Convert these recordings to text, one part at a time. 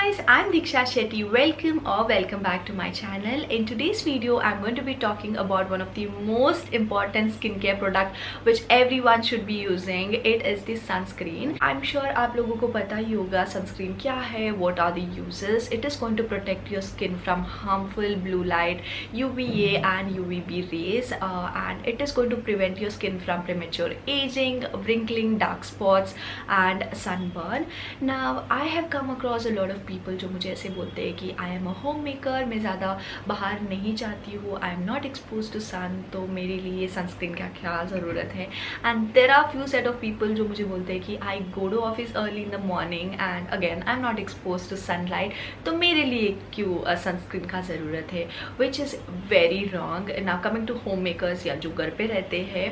guys, I'm Diksha Shetty. Welcome back to my channel. In today's video, I'm going to be talking about one of the most important skincare product which everyone should be using. It is the sunscreen. I'm sure आप लोगों को पता ही होगा sunscreen क्या है, what are the uses. It is going to protect your skin from harmful blue light, UVA and UVB rays, and it is going to prevent your skin from premature aging, wrinkling, dark spots and sunburn. Now I have come across a lot of people जो मुझे ऐसे बोलते हैं कि I am a homemaker, मैं ज़्यादा बाहर नहीं जाती हूँ, I am not exposed to sun, तो मेरे लिए सनस्क्रीन का क्या ज़रूरत है. And there are few set of people जो मुझे बोलते हैं कि I go to office early in the morning and again I am not exposed to sunlight, तो मेरे लिए क्यों सनस्क्रीन का ज़रूरत है, which is very wrong. Now coming to homemakers या जो घर पे रहते हैं,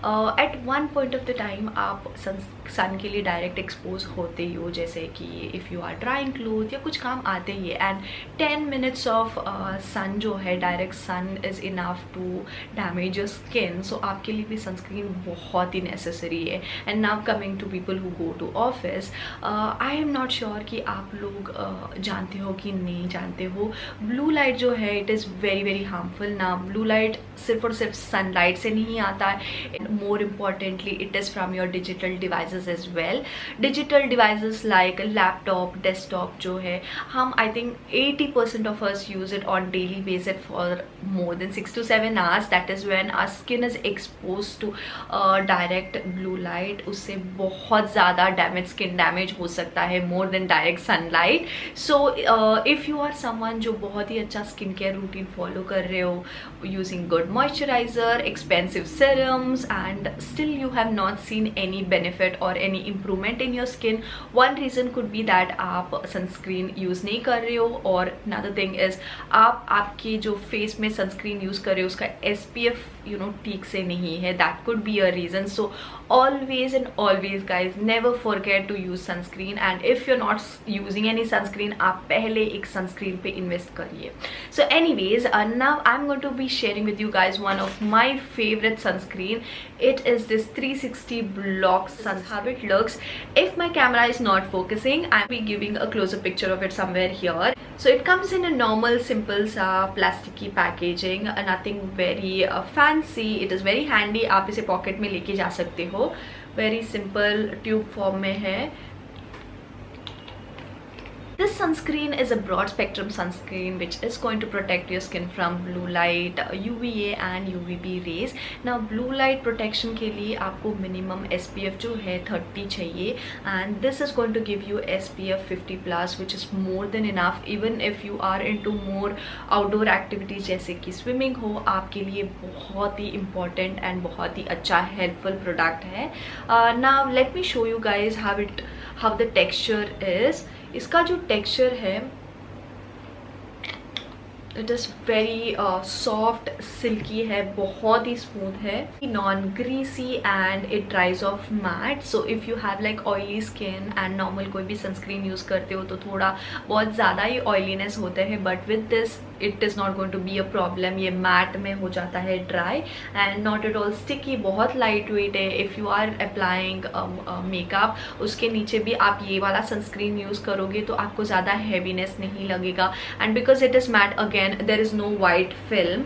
at one point of the time आप सन के लिए डायरेक्ट एक्सपोज होते ही हो, जैसे कि if you are drawing cloth या कुछ काम आते ही है एंड 10 minutes ऑफ सन जो है, direct sun is enough to damage your skin. So आपके लिए भी सनस्क्रीन बहुत ही नेसेसरी है. And now coming to people who go to office, I am not sure कि आप लोग जानते हो कि नहीं जानते हो, ब्लू लाइट जो है it is very very harmful. ना ब्लू लाइट सिर्फ और सिर्फ सनलाइट से नहीं आता है, more importantly it is from your digital devices as well. Digital devices like laptop, desktop जो है, हम I think 80% of us use it on daily basis for more than 6 to 7 hours. That is when our skin is exposed to direct blue light. उससे बहुत ज़्यादा damage, skin damage हो सकता है more than direct sunlight. So if you are someone जो बहुत ही अच्छा skin care routine follow कर रहे हो, using good moisturizer, expensive serums and still you have not seen any benefit or any improvement in your skin, one reason could be that आप sunscreen use नहीं कर रहे हो, और another thing is आपके जो face में sunscreen use कर रहे हो उसका SPF ठीक से नहीं है. that could be a reason. So always and always guys, never forget to use sunscreen, and if you're not using any sunscreen, आप पहले एक sunscreen पे invest करिए. So anyways, now I'm going to be sharing with you guys one of my favorite sunscreen. It is this 360 block sun. How it looks. If my camera is not focusing, I'll be giving a closer picture of it somewhere here. So it comes in a normal simple plasticky packaging, nothing very fancy. It is very handy. आप इसे pocket में लेके जा सकते हो. Very simple tube form में है. This sunscreen is a broad spectrum sunscreen which is going to protect your skin from blue light, UVA and UVB rays. Now blue light protection के लिए आपको minimum SPF जो है 30 चाहिए, and this is going to give you SPF 50 plus, which is more than enough even if you are into more outdoor activities जैसे कि swimming हो. आपके लिए बहुत ही important and बहुत ही अच्छा helpful product है. Now let me show you guys how the texture is. इसका जो टेक्सचर है it is very soft, silky है, बहुत ही स्मूथ है, non greasy and it dries off matte. So if you have like oily skin and normal कोई भी sunscreen use करते हो तो थोड़ा बहुत ज़्यादा ही ऑयलीनेस होते हैं, but with this it is not going to be a problem. ये मैट में हो जाता है dry and not at all sticky, बहुत लाइट वेट है. If you are applying makeup, उसके नीचे भी आप ये वाला सनस्क्रीन यूज़ करोगे तो आपको ज़्यादा हैवीनेस नहीं लगेगा. And because it is matte, again there is no white film.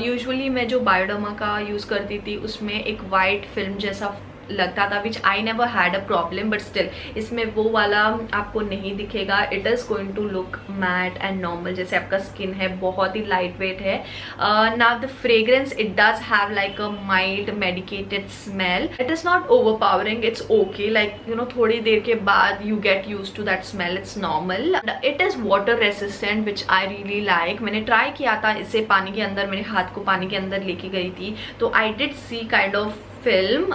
Usually मैं जो बायोडर्मा का यूज़ करती थी उसमें एक white film जैसा लगता था, which I never had a problem, but still इसमें वो वाला आपको नहीं दिखेगा. It is going to look matte and normal जैसे आपका स्किन है, बहुत ही लाइट वेट है. Now the fragrance, it does have like a mild medicated smell. It is not overpowering, it's okay, like थोड़ी देर के बाद you get used to that smell, it's normal. It is water resistant which I really like. मैंने try किया था इसे पानी के अंदर, मेरे हाथ को पानी के अंदर लेके गई थी तो I did see kind of film,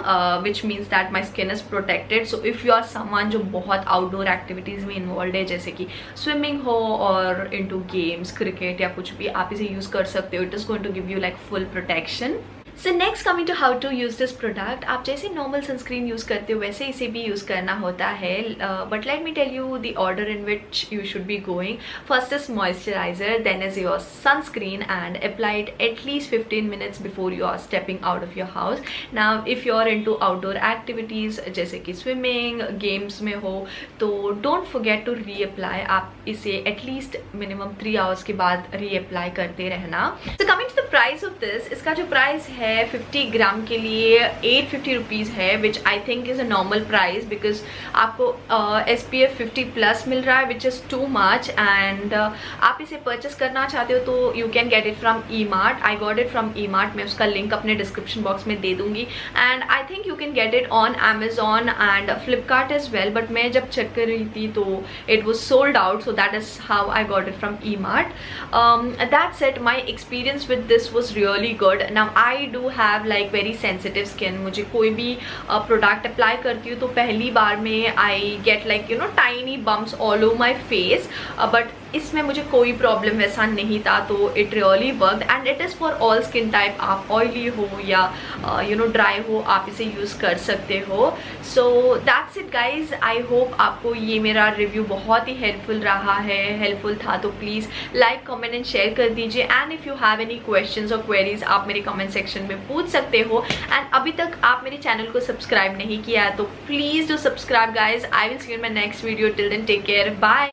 which means that my skin is protected. So if you are someone जो बहुत outdoor activities में involved है, जैसे कि swimming हो और into games, cricket या कुछ भी, आप इसे use कर सकते हो. It is going to give you like full protection. So next coming to how to use this product, आप जैसे नॉर्मल सनस्क्रीन यूज करते हो वैसे इसे भी यूज करना होता है, but let me tell you the order in which you should be going. First is moisturiser, then is your sunscreen and apply it at least 15 minutes before you are stepping out of your house. Now if you are into outdoor activities जैसे कि swimming, games में हो, तो don't forget to reapply. आप इसे at least minimum 3 hours के बाद reapply करते रहना. So coming to the price of this, इसका जो प्राइस है 50 ग्राम के लिए 850 रुपीज़ है, which I think is a normal price because आपको SPF 50+ मिल रहा है, which is too much. And आप इसे परचेस करना चाहते हो तो you can get it from E-Mart. I got it from E-Mart. मैं उसका लिंक अपने डिस्क्रिप्शन बॉक्स में दे दूंगी. And I think you can get it on Amazon and Flipkart as well, but मैं जब चेक कर रही थी तो it was sold out, so that is how I got it from E-Mart. That's it. My experience with this was really good. Now I do have like very sensitive skin. मुझे कोई भी product apply करती हूँ तो पहली बार में I get like you know tiny bumps all over my face, but इसमें मुझे कोई प्रॉब्लम वैसा नहीं था, तो it really work and it is for all skin type. आप ऑयली हो या यू नो ड्राई हो, आप इसे यूज़ कर सकते हो. So that's it guys. I hope आपको ये मेरा रिव्यू बहुत ही हेल्पफुल रहा है. हेल्पफुल था तो please like, comment and share कर दीजिए. And if you have any questions और क्वेरीज आप मेरे कमेंट सेक्शन में पूछ सकते हो. एंड अभी तक आप मेरे चैनल को सब्सक्राइब नहीं किया है तो please do subscribe guys. I will see you in my next video. Till then take care, bye.